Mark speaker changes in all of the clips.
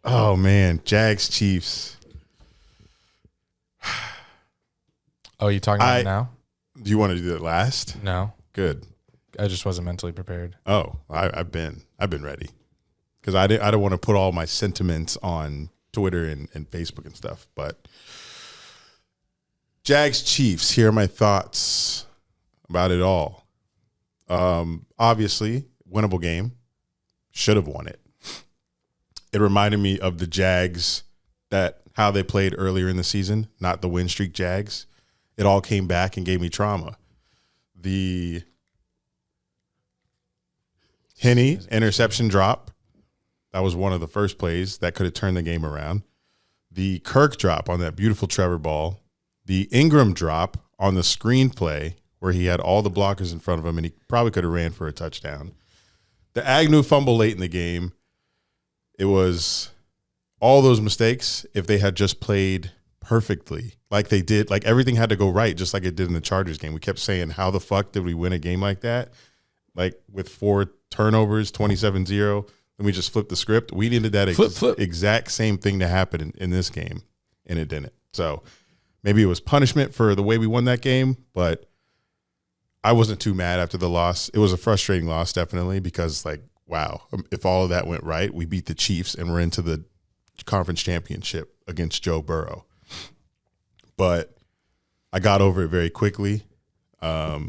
Speaker 1: Oh man, Jags Chiefs.
Speaker 2: Oh, you talking about it now?
Speaker 1: Do you want to do that last?
Speaker 2: No,
Speaker 1: Good.
Speaker 2: I just wasn't mentally prepared.
Speaker 1: Oh, I've been ready because I don't want to put all my sentiments on Twitter and Facebook and stuff. But Jags Chiefs. Here are my thoughts about it all. Obviously, winnable game. Should have won it. It reminded me of the Jags how they played earlier in the season, not the win streak Jags. It all came back and gave me trauma. The Henney interception drop, that was one of the first plays that could have turned the game around. The Kirk drop on that beautiful Trevor ball. The Engram drop on the screen play where he had all the blockers in front of him and he probably could have ran for a touchdown. The Agnew fumble late in the game. It was all those mistakes if they had just played perfectly like they did. Like everything had to go right just like it did in the Chargers game. We kept saying, how the fuck did we win a game like that? Like with 4 turnovers, 27-0, and we just flipped the script. We needed that exact same thing to happen in this game, and it didn't. So maybe it was punishment for the way we won that game, but I wasn't too mad after the loss. It was a frustrating loss, definitely, because, like, wow, if all of that went right, we beat the Chiefs and we're into the conference championship against Joe Burrow. But I got over it very quickly. I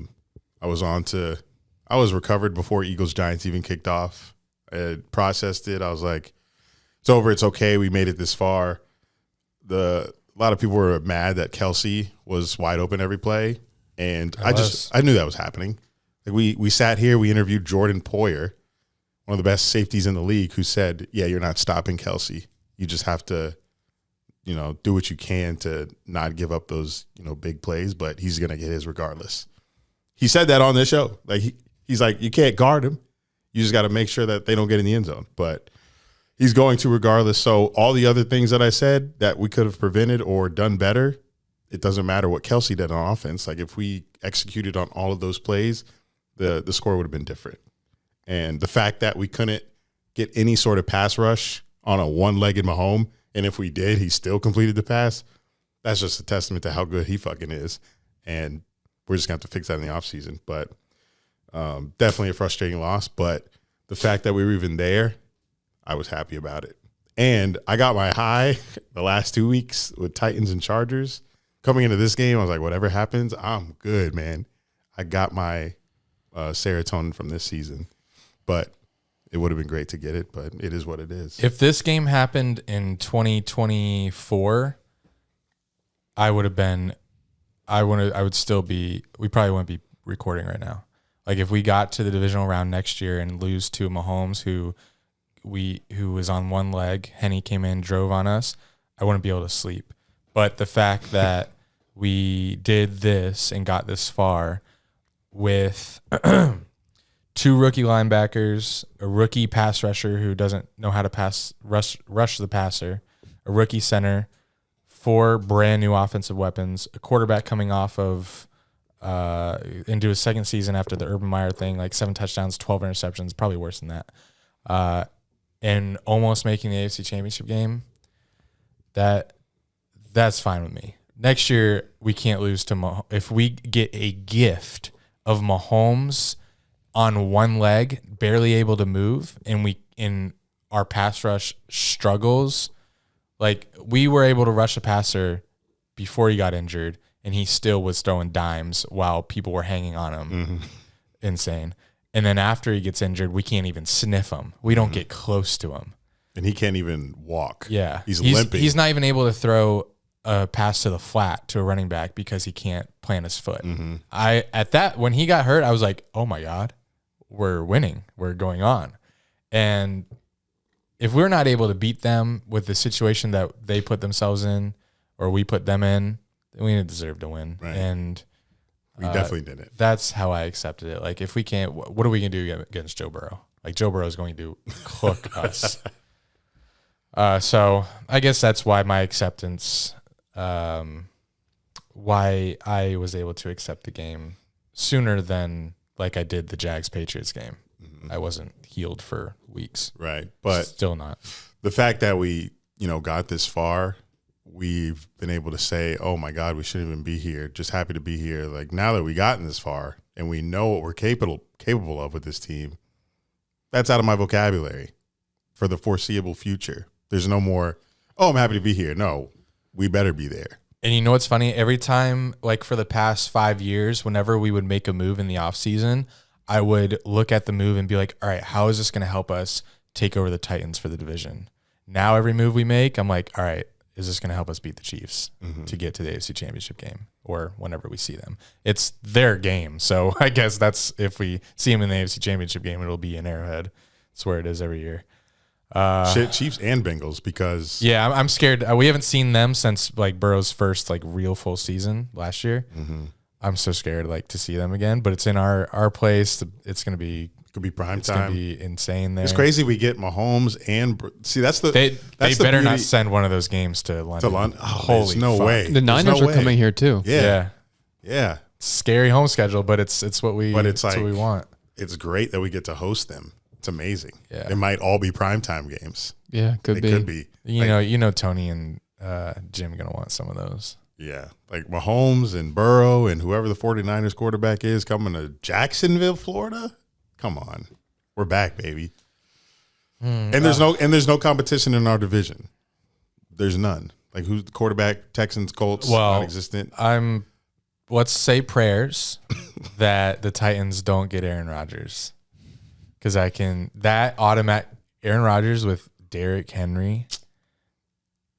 Speaker 1: was recovered before Eagles-Giants even kicked off. I had processed it. I was like, it's over. It's okay. We made it this far. A lot of people were mad that Kelsey was wide open every play. And I knew that was happening. Like we sat here, we interviewed Jordan Poyer, one of the best safeties in the league, who said, yeah, you're not stopping Kelsey. You just have to, do what you can to not give up those, big plays, but he's going to get his regardless. He said that on this show. Like he's like, you can't guard him. You just got to make sure that they don't get in the end zone. But he's going to regardless. So all the other things that I said that we could have prevented or done better, it doesn't matter what Kelsey did on offense. Like if we executed on all of those plays, the score would have been different. And the fact that we couldn't get any sort of pass rush on a one-legged Mahomes, and if we did, he still completed the pass, that's just a testament to how good he fucking is. And we're just going to have to fix that in the offseason. But definitely a frustrating loss. But the fact that we were even there, I was happy about it. And I got my high the last 2 weeks with Titans and Chargers. Coming into this game, I was like, whatever happens, I'm good, man. I got my serotonin from this season. But it would have been great to get it, but it is what it is.
Speaker 2: If this game happened in 2024, I would still be, we probably wouldn't be recording right now. Like if we got to the divisional round next year and lose to Mahomes, who was on one leg, Henney came in, drove on us, I wouldn't be able to sleep. But the fact that we did this and got this far with 2 rookie linebackers, a rookie pass rusher who doesn't know how to rush the passer, a rookie center, 4 brand new offensive weapons, a quarterback coming off of into his second season after the Urban Meyer thing, like 7 touchdowns, 12 interceptions, probably worse than that, and almost making the AFC Championship game. That's fine with me. Next year we can't lose to Mahomes. If we get a gift of Mahomes on one leg, barely able to move, and we in our pass rush struggles, like we were able to rush a passer before he got injured, and he still was throwing dimes while people were hanging on him. Mm-hmm. Insane. And then after he gets injured, we can't even sniff him. We don't get close to him.
Speaker 1: And he can't even walk.
Speaker 2: Yeah.
Speaker 1: He's limping.
Speaker 2: He's not even able to throw a pass to the flat to a running back because he can't plant his foot. Mm-hmm. When he got hurt, I was like, oh my God, we're winning. We're going on. And if we're not able to beat them with the situation that they put themselves in or we put them in, then we didn't deserve to win. Right. And
Speaker 1: we definitely didn't.
Speaker 2: That's how I accepted it. Like if we can't, what are we going to do against Joe Burrow? Like Joe Burrow is going to cook us. So I guess that's why my acceptance, why I was able to accept the game sooner than like I did the Jags-Patriots game. I wasn't healed for weeks.
Speaker 1: Right. But
Speaker 2: still not.
Speaker 1: The fact that we, got this far, we've been able to say, oh my God, we shouldn't even be here. Just happy to be here. Like, now that we gotten this far and we know what we're capable of with this team, that's out of my vocabulary for the foreseeable future. There's no more, oh, I'm happy to be here. No, we better be there.
Speaker 2: And you know what's funny? Every time, like for the past 5 years, whenever we would make a move in the offseason, I would look at the move and be like, all right, how is this going to help us take over the Titans for the division? Now every move we make, I'm like, all right, is this going to help us beat the Chiefs to get to the AFC Championship game or whenever we see them? It's their game. So I guess that's if we see them in the AFC Championship game, it'll be in Arrowhead. That's where it is every year.
Speaker 1: Chiefs and Bengals because
Speaker 2: I'm scared. We haven't seen them since like Burrow's first like real full season last year. I'm so scared like to see them again. But it's in our place. It's gonna be
Speaker 1: prime time.
Speaker 2: It's gonna be insane there.
Speaker 1: It's crazy. We get Mahomes and see that's the
Speaker 2: they better
Speaker 1: beauty.
Speaker 2: Not send one of those games to London.
Speaker 1: Oh,
Speaker 2: holy
Speaker 1: no
Speaker 2: fuck.
Speaker 1: way.
Speaker 3: The Niners are coming here too.
Speaker 1: Yeah.
Speaker 2: Scary home schedule, but it's what we it's like, what we want.
Speaker 1: It's great that we get to host them. It's amazing.
Speaker 2: Yeah.
Speaker 1: It might all be primetime games.
Speaker 3: Yeah, could be.
Speaker 2: You know, Tony and Jim are going to want some of those.
Speaker 1: Yeah. Like Mahomes and Burrow and whoever the 49ers quarterback is coming to Jacksonville, Florida. Come on. We're back, baby. And there's no competition in our division. There's none. Like who's the quarterback? Texans, Colts, non-existent.
Speaker 2: Let's say prayers that the Titans don't get Aaron Rodgers. Because Aaron Rodgers with Derrick Henry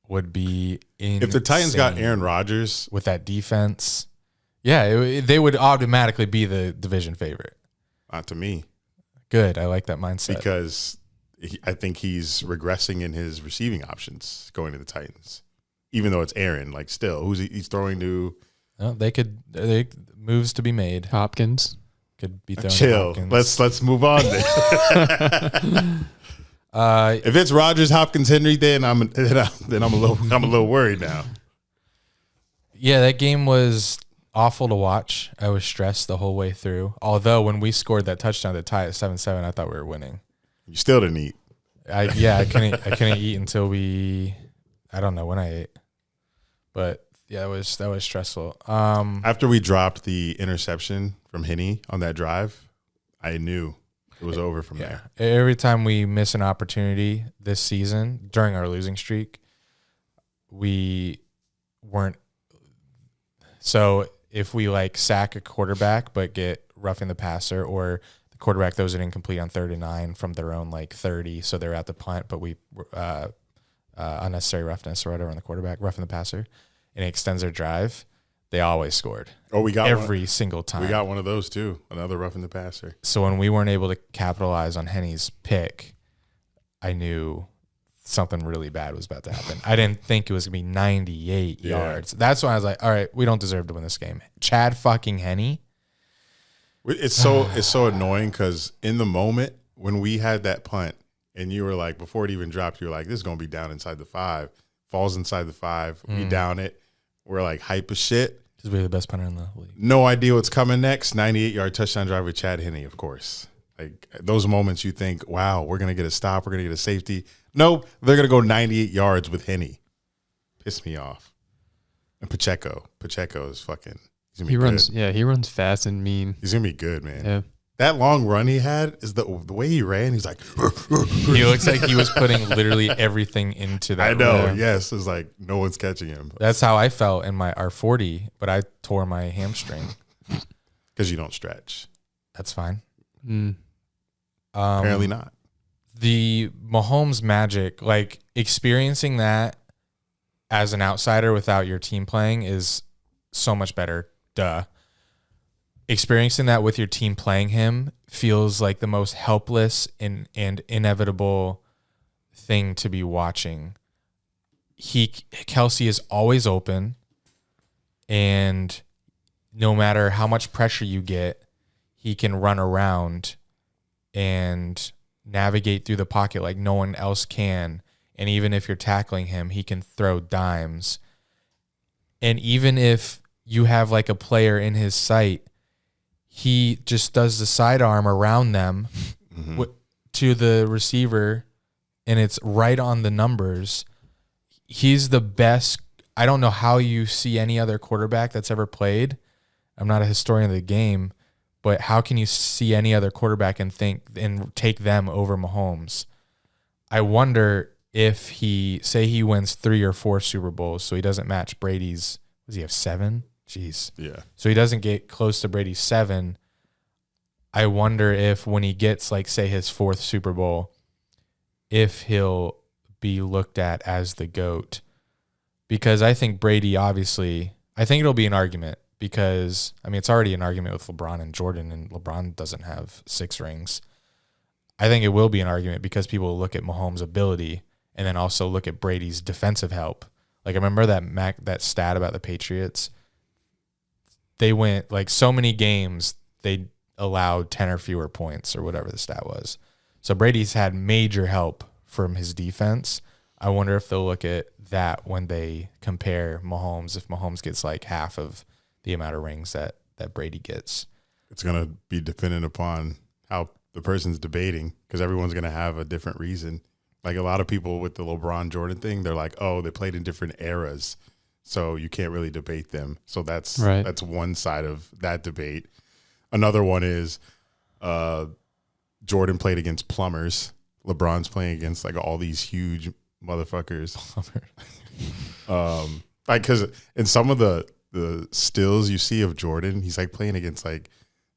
Speaker 2: would be insane.
Speaker 1: If the Titans got Aaron Rodgers
Speaker 2: with that defense, they would automatically be the division favorite.
Speaker 1: Not to me.
Speaker 2: Good. I like that mindset.
Speaker 1: Because I think he's regressing in his receiving options going to the Titans. Even though it's Aaron, like still, he's throwing to?
Speaker 2: They moves to be made.
Speaker 3: Hopkins.
Speaker 2: Could be thrown.
Speaker 1: Chill. Let's move on then. If it's Rodgers, Hopkins, Henry, then I'm a little worried now.
Speaker 2: Yeah, that game was awful to watch. I was stressed the whole way through. Although when we scored that touchdown to tie at 7-7, I thought we were winning.
Speaker 1: You still didn't eat.
Speaker 2: I couldn't eat until I don't know when I ate. But yeah, that was stressful.
Speaker 1: After we dropped the interception from Henne on that drive, I knew it was over from there.
Speaker 2: Every time we miss an opportunity this season during our losing streak, we weren't. So if we like sack a quarterback but get roughing the passer, or the quarterback throws it incomplete on 3rd and 9 from their own like 30, so they're at the punt, but we unnecessary roughness or whatever on the quarterback, roughing the passer, and it extends their drive, they always scored.
Speaker 1: Oh, we got
Speaker 2: every single time.
Speaker 1: We got one of those too, another roughing the passer.
Speaker 2: So when we weren't able to capitalize on Henne's pick, I knew something really bad was about to happen. I didn't think it was going to be 98 yards. That's when I was like, all right, we don't deserve to win this game. Chad fucking Henne.
Speaker 1: It's so annoying because in the moment when we had that punt and you were like, before it even dropped, you were like, this is going to be down inside the 5. Falls inside the 5. We down it. We're like hype as shit.
Speaker 2: Because we're the best punter in the league.
Speaker 1: No idea what's coming next. 98-yard touchdown drive with Chad Henne, of course. Like those moments you think, wow, we're going to get a stop. We're going to get a safety. Nope, they're going to go 98 yards with Henne. Piss me off. And Pacheco is fucking, he's going to be good.
Speaker 3: He runs fast and mean.
Speaker 1: He's going to be good, man.
Speaker 3: Yeah.
Speaker 1: That long run he had is the way he ran. He's like,
Speaker 2: he looks like he was putting literally everything into that.
Speaker 1: I know.
Speaker 2: run.
Speaker 1: Yes, it's like no one's catching him.
Speaker 2: That's how I felt in my R40, but I tore my hamstring
Speaker 1: because you don't stretch.
Speaker 2: That's fine.
Speaker 1: Apparently not.
Speaker 2: The Mahomes magic, like experiencing that as an outsider without your team playing, is so much better. Duh. Experiencing that with your team playing him feels like the most helpless and inevitable thing to be watching. Kelsey is always open, and no matter how much pressure you get, he can run around and navigate through the pocket like no one else can. And even if you're tackling him, he can throw dimes. And even if you have like a player in his sight, he just does the sidearm around them to the receiver, and it's right on the numbers. He's the best. I don't know how you see any other quarterback that's ever played. I'm not a historian of the game, but how can you see any other quarterback and take them over Mahomes? I wonder if he wins 3 or 4 Super Bowls, so he doesn't match Brady's. Does he have 7? Jeez.
Speaker 1: Yeah.
Speaker 2: So he doesn't get close to Brady's 7. I wonder if when he gets, like, say, his 4th Super Bowl, if he'll be looked at as the GOAT. Because I think Brady, obviously, I think it'll be an argument because, I mean, it's already an argument with LeBron and Jordan, and LeBron doesn't have 6 rings. I think it will be an argument because people will look at Mahomes' ability and then also look at Brady's defensive help. Like, I remember that stat about the Patriots. They went, like, so many games, they allowed 10 or fewer points or whatever the stat was. So Brady's had major help from his defense. I wonder if they'll look at that when they compare Mahomes, if Mahomes gets like half of the amount of rings that Brady gets.
Speaker 1: It's going to be dependent upon how the person's debating because everyone's going to have a different reason. Like a lot of people with the LeBron Jordan thing, they're like, oh, they played in different eras, so you can't really debate them. So that's one side of that debate. Another one is Jordan played against plumbers. LeBron's playing against like all these huge motherfuckers. Like because in some of the stills you see of Jordan, he's like playing against like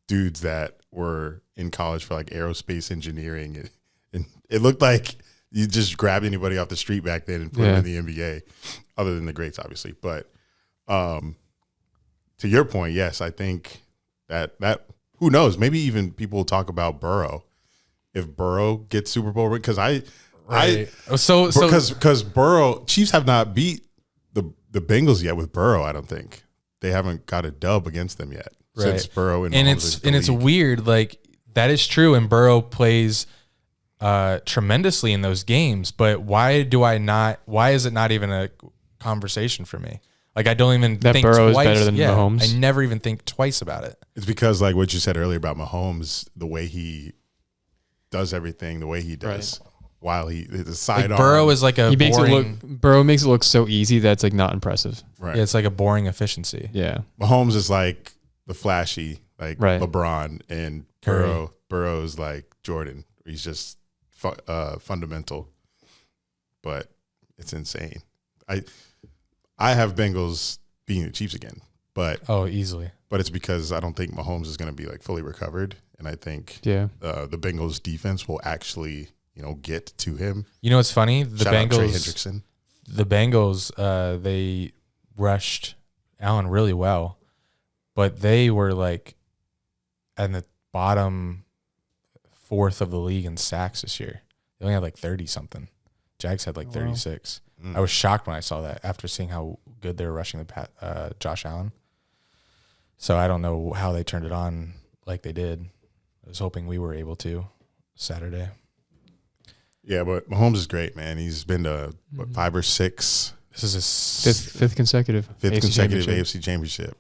Speaker 1: dudes that were in college for like aerospace engineering, and it looked like you just grabbed anybody off the street back then and put them in the NBA, other than the greats, obviously. But to your point, yes, I think that who knows? Maybe even people will talk about Burrow. If Burrow gets Super Bowl, because because Burrow, Chiefs have not beat the Bengals yet with Burrow. I don't think they haven't got a dub against them yet since Burrow and
Speaker 2: it's weird. Like that is true, and Burrow plays tremendously in those games. But why is it not even a conversation for me? Like I don't even think
Speaker 3: Burrow
Speaker 2: twice.
Speaker 3: Is better than Mahomes.
Speaker 2: I never even think twice about it.
Speaker 1: It's because like what you said earlier about Mahomes, the way he does everything, the way he does. Right. While the sidearm.
Speaker 2: Like Burrow is like a
Speaker 3: Burrow makes it look so easy that's like not impressive.
Speaker 1: Right.
Speaker 2: Yeah, it's like a boring efficiency.
Speaker 3: Yeah.
Speaker 1: Mahomes is like the flashy, like LeBron, and Burrow's like Jordan. He's just fundamental, but it's insane. I have Bengals beating the Chiefs again, but
Speaker 2: easily.
Speaker 1: But it's because I don't think Mahomes is going to be like fully recovered, and I think the Bengals defense will actually get to him.
Speaker 2: You know what's funny?
Speaker 1: Shout out Trey Hendrickson.
Speaker 2: The Bengals, they rushed Allen really well, but they were like at the bottom 4th of the league in sacks this year. They only had like 30-something. Jags had like 36. Wow. I was shocked when I saw that after seeing how good they were rushing Josh Allen. So I don't know how they turned it on like they did. I was hoping we were able to Saturday.
Speaker 1: Yeah, but Mahomes is great, man. He's been to 5 or 6.
Speaker 2: This is his
Speaker 3: fifth consecutive
Speaker 1: AFC championship.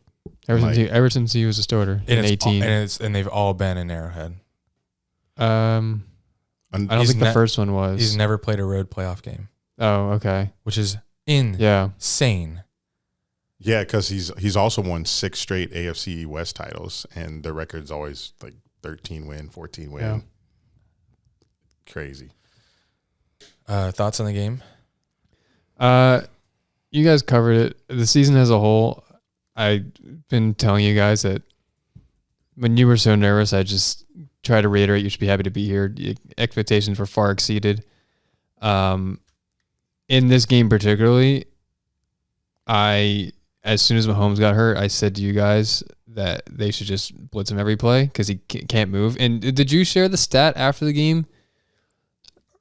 Speaker 3: Ever since he was a starter in 18,
Speaker 2: and they've all been in Arrowhead.
Speaker 3: I don't think the first one was.
Speaker 2: He's never played a road playoff game.
Speaker 3: Oh, okay.
Speaker 2: Which is insane.
Speaker 1: Yeah, because he's also won 6 straight AFC West titles, and the record's always like 13 win, 14 win. Yeah. Crazy.
Speaker 2: Thoughts on the game?
Speaker 3: You guys covered it. The season as a whole, I've been telling you guys that when you were so nervous, I just try to reiterate you should be happy to be here. Expectations were far exceeded. In this game particularly, as soon as Mahomes got hurt, I said to you guys that they should just blitz him every play because he can't move. And did you share the stat after the game?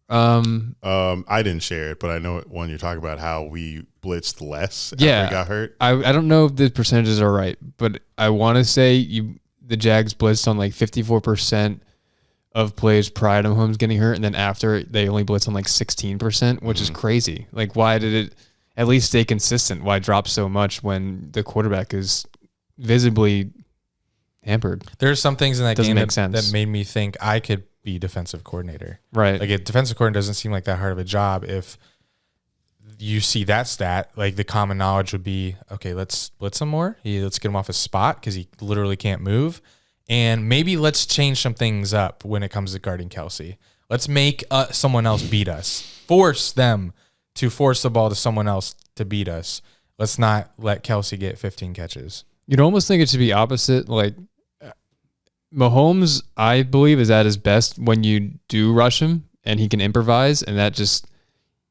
Speaker 1: I didn't share it, but I know one you're talking about how we blitzed less after he got hurt.
Speaker 3: I don't know if the percentages are right, but I want to say the Jags blitzed on like 54% of plays prior to Mahomes getting hurt, and then after they only blitzed on like 16%, which is crazy. Like, why did it at least stay consistent? Why drop so much when the quarterback is visibly hampered?
Speaker 2: There's some things in that game that made me think I could be defensive coordinator.
Speaker 3: Right.
Speaker 2: Like a defensive coordinator doesn't seem like that hard of a job. If you see that stat, like the common knowledge would be, okay, let's blitz him more. Let's get him off his spot because he literally can't move. And maybe let's change some things up when it comes to guarding Kelsey. Let's make someone else beat us. Force them to force the ball to someone else to beat us. Let's not let Kelsey get 15 catches.
Speaker 3: You'd almost think it should be opposite. Like Mahomes, I believe, is at his best when you do rush him and he can improvise, and that just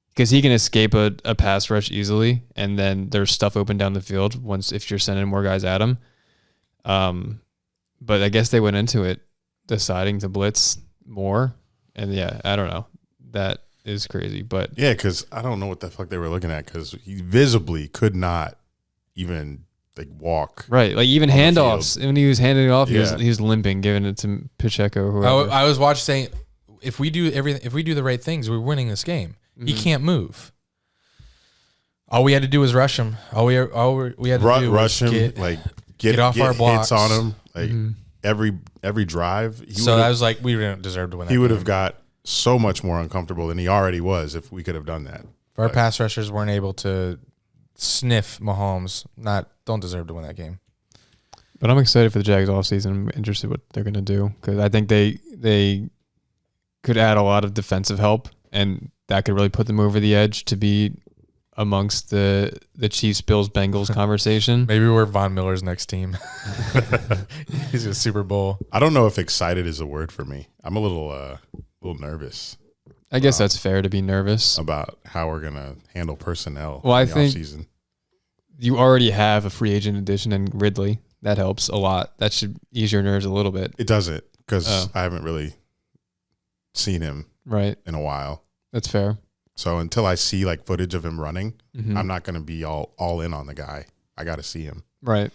Speaker 3: because he can escape a pass rush easily, and then there's stuff open down the field if you're sending more guys at him. But I guess they went into it deciding to blitz more, and yeah, I don't know. That is crazy, but
Speaker 1: yeah, because I don't know what the fuck they were looking at because he visibly could not even like walk.
Speaker 3: Right, like even handoffs. When he was handing it off, he was limping, giving it to Pacheco or whoever.
Speaker 2: I was watching saying, if we do the right things, we're winning this game. He can't move. All we had to do was rush him. All we had to do was get off our blocks,
Speaker 1: hits on him. Like every drive.
Speaker 2: I was like, we didn't deserve to win.
Speaker 1: He would have got so much more uncomfortable than he already was if we could have done that.
Speaker 2: If our pass rushers weren't able to sniff Mahomes, don't deserve to win that game.
Speaker 3: But I'm excited for the Jags offseason. I'm interested what they're going to do because I think they could add a lot of defensive help, and that could really put them over the edge to be amongst the Chiefs, Bills, Bengals conversation.
Speaker 2: Maybe we're Von Miller's next team. He's a Super Bowl.
Speaker 1: I don't know if excited is a word for me. I'm a little nervous.
Speaker 3: I guess that's fair to be nervous
Speaker 1: about how we're gonna handle personnel.
Speaker 3: Well, I think
Speaker 1: offseason.
Speaker 3: You already have a free agent addition in Ridley. That helps a lot. That should ease your nerves a little bit.
Speaker 1: It doesn't because I haven't really seen him in a while.
Speaker 3: That's fair.
Speaker 1: So until I see like footage of him running, I'm not going to be all in on the guy. I got to see him.
Speaker 3: Right.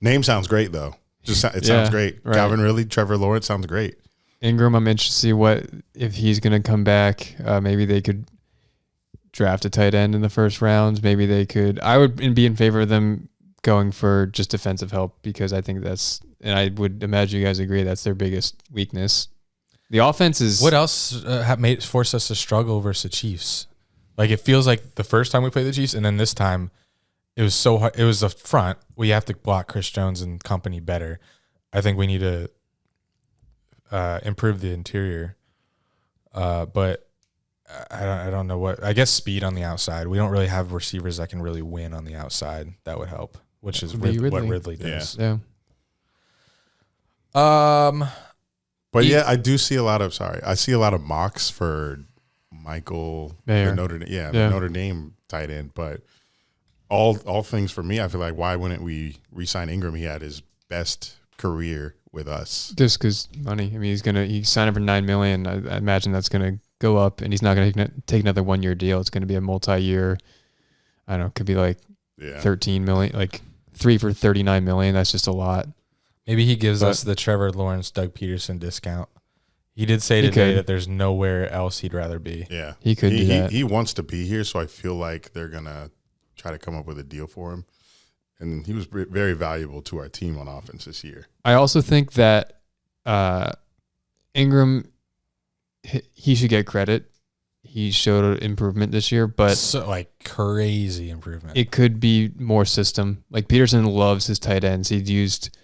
Speaker 1: Name sounds great though. Sounds great. Right. Calvin Ridley, Trevor Lawrence sounds great.
Speaker 3: Engram, I'm interested to see if he's going to come back. Maybe they could draft a tight end in the first rounds. Maybe they could. I would be in favor of them going for just defensive help because I think and I would imagine you guys agree that's their biggest weakness. The offense is...
Speaker 2: What else forced us to struggle versus the Chiefs? Like, it feels like the first time we played the Chiefs, and then this time, it was so hard. It was the front. We have to block Chris Jones and company better. I think we need to improve the interior. But I don't know what... I guess speed on the outside. We don't really have receivers that can really win on the outside. That would help, which is what Ridley does.
Speaker 3: Yeah.
Speaker 1: But I do see a lot of I see a lot of mocks for Michael
Speaker 3: Mayer.
Speaker 1: The Notre Dame tight end. But all things for me, I feel like why wouldn't we re-sign Engram? He had his best career with us.
Speaker 3: Just because money. I mean, he signed up for $9 million. I imagine that's gonna go up, and he's not gonna take another 1 year deal. It's gonna be a multi-year. I don't know. It could be like 13 million, like 3 for $39 million. That's just a lot.
Speaker 2: Maybe he gives us the Trevor Lawrence, Doug Peterson discount. He did say today that there's nowhere else he'd rather be.
Speaker 1: Yeah.
Speaker 3: He could do that.
Speaker 1: He wants to be here, so I feel like they're going to try to come up with a deal for him. And he was very valuable to our team on offense this year.
Speaker 3: I also think that Engram, he should get credit. He showed an improvement this year, but
Speaker 2: crazy improvement.
Speaker 3: It could be more system. Like Peterson loves his tight ends. He'd used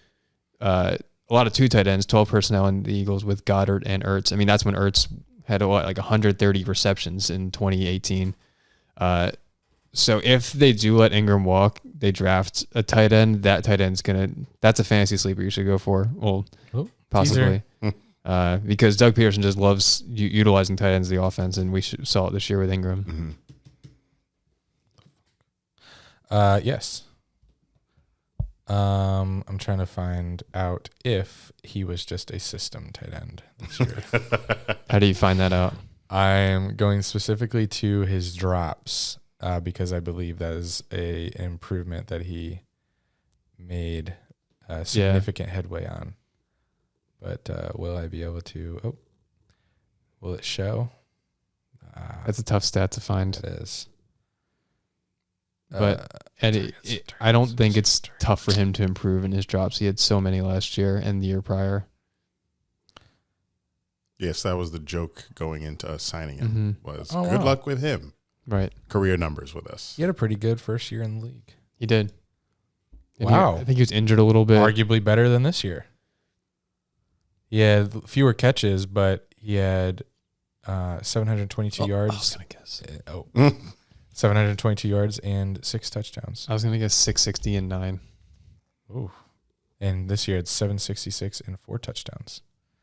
Speaker 3: a lot of 2 tight ends, 12 personnel in the Eagles with Goddard and Ertz. I mean, that's when Ertz had 130 receptions in 2018. So if they do let Engram walk, they draft a tight end. That tight end's that's a fantasy sleeper you should go for. Well, possibly. Because Doug Peterson just loves utilizing tight ends in the offense, and we saw it this year with Engram.
Speaker 1: Mm-hmm.
Speaker 2: Yes. I'm trying to find out if he was just a system tight end this year.
Speaker 3: How do you find that out?
Speaker 2: I'm going specifically to his drops because I believe that is an improvement that he made significant headway on. But will I be able to? Will it show?
Speaker 3: That's a tough stat to find.
Speaker 2: It is.
Speaker 3: But I don't think it's tough for him to improve in his drops. He had so many last year and the year prior.
Speaker 1: Yes, that was the joke going into us signing him. Was
Speaker 2: Oh,
Speaker 1: good
Speaker 2: wow.
Speaker 1: luck with him.
Speaker 3: Right.
Speaker 1: Career numbers with us.
Speaker 2: He had a pretty good first year in the league.
Speaker 3: He did. And
Speaker 2: Wow.
Speaker 3: I think he was injured a little bit.
Speaker 2: Arguably better than this year. He had fewer catches, but he had 722 yards.
Speaker 3: I was going to guess.
Speaker 2: 722 yards and 6 touchdowns.
Speaker 3: I was going to guess 660 and 9.
Speaker 2: Ooh. And this year it's 766 and 4 touchdowns.